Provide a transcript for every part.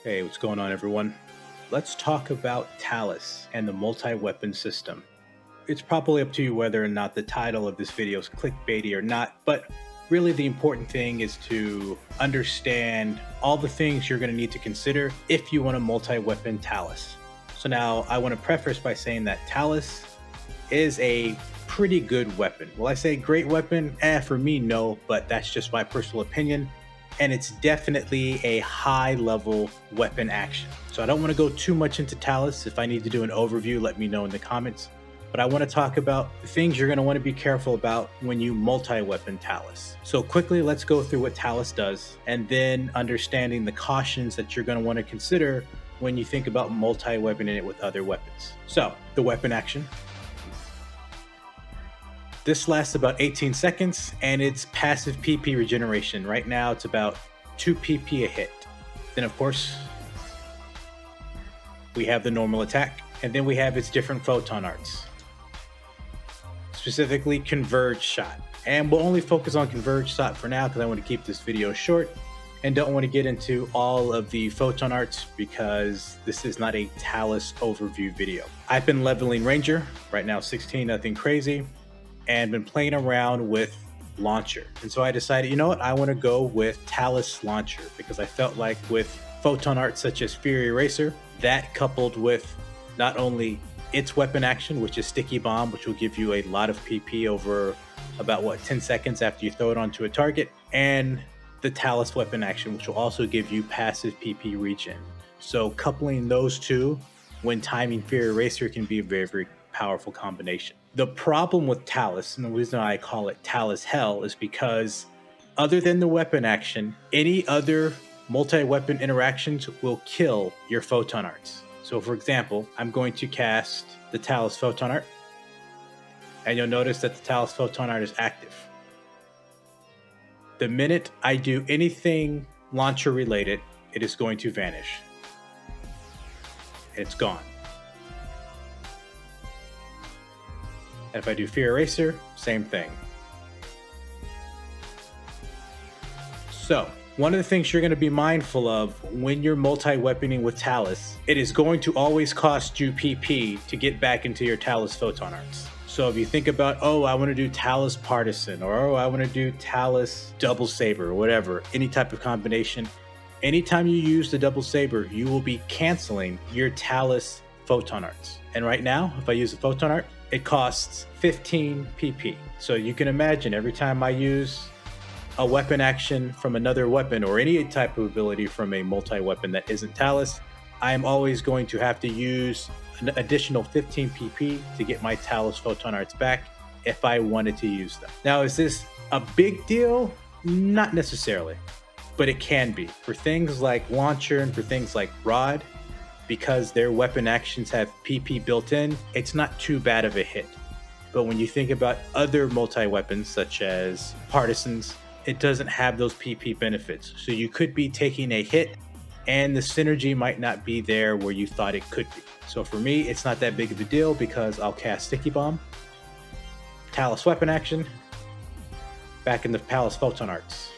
Hey, what's going on, everyone? Let's talk about Talis and the multi-weapon system. It's probably up to you whether or not the title of this video is clickbaity or not, but really the important thing is to understand all the things you're going to need to consider if you want a multi-weapon Talis. So now I want to preface by saying that Talis is a pretty good weapon. Will I say great weapon? For me, no, but that's just my personal opinion. And it's definitely a high level weapon action. So I don't want to go too much into Talis. If I need to do an overview, let me know in the comments. But I want to talk about the things you're going to want to be careful about when you multi-weapon Talis. So quickly, let's go through what Talis does, and then understanding the cautions that you're going to want to consider when you think about multi-weaponing it with other weapons. So the weapon action. This lasts about 18 seconds, and it's passive PP regeneration. Right now, it's about 2 PP a hit. Then, of course, we have the normal attack, and then we have its different photon arts. Specifically, Converge Shot. And we'll only focus on Converge Shot for now because I want to keep this video short and don't want to get into all of the photon arts because this is not a Talis overview video. I've been leveling Ranger, right now 16, nothing crazy, and been playing around with Launcher. And so I decided, you know what, I want to go with Talis Launcher because I felt like with photon art such as Fury Eraser, that coupled with not only its weapon action, which is Sticky Bomb, which will give you a lot of PP over about 10 seconds after you throw it onto a target, and the Talis weapon action, which will also give you passive PP regen. So coupling those two when timing Fury Eraser can be a very, very powerful combination. The problem with Talis, and the reason I call it Talis Hell, is because other than the weapon action, any other multi-weapon interactions will kill your photon arts. So for example, I'm going to cast the Talis photon art, and you'll notice that the Talis photon art is active. The minute I do anything launcher related, it is going to vanish. It's gone. And if I do Fear Eraser, same thing. So, one of the things you're going to be mindful of when you're multi-weaponing with Talis, it is going to always cost you PP to get back into your Talis photon arts. So if you think about, oh, I want to do Talis Partisan, or oh, I want to do Talis Double Saber, or whatever, any type of combination, anytime you use the Double Saber, you will be canceling your Talis photon arts. And right now, if I use a photon art, it costs 15 PP. So you can imagine every time I use a weapon action from another weapon or any type of ability from a multi-weapon that isn't Talis, I am always going to have to use an additional 15 PP to get my Talis photon arts back if I wanted to use them. Now, is this a big deal? Not necessarily, but it can be. For things like Launcher and for things like Rod, because their weapon actions have PP built in, it's not too bad of a hit. But when you think about other multi-weapons such as Partisans, it doesn't have those PP benefits. So you could be taking a hit and the synergy might not be there where you thought it could be. So for me, it's not that big of a deal because I'll cast Sticky Bomb, Talis weapon action, back in the Talis photon arts.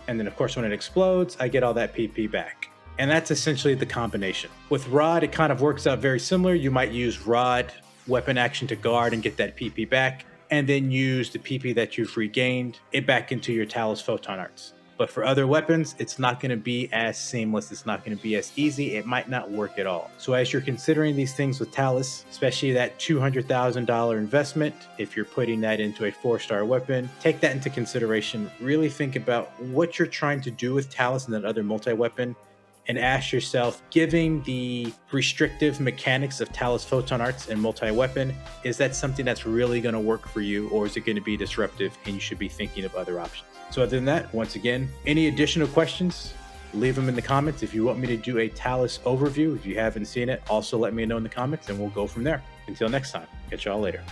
And then of course, when it explodes, I get all that PP back. And that's essentially the combination. With Rod, it kind of works out very similar. You might use Rod weapon action to guard and get that PP back, and then use the PP that you've regained it back into your Talis photon arts. But for other weapons, it's not going to be as seamless. It's not going to be as easy. It might not work at all. So as you're considering these things with Talis, especially that $200,000 investment, if you're putting that into a 4-star weapon, take that into consideration. Really think about what you're trying to do with Talis and that other multi-weapon, and ask yourself, given the restrictive mechanics of Talis photon arts and multi-weapon, is that something that's really going to work for you, or is it going to be disruptive and you should be thinking of other options? So other than that, once again, any additional questions, leave them in the comments. If you want me to do a Talis overview, if you haven't seen it, also let me know in the comments and we'll go from there. Until next time, catch y'all later.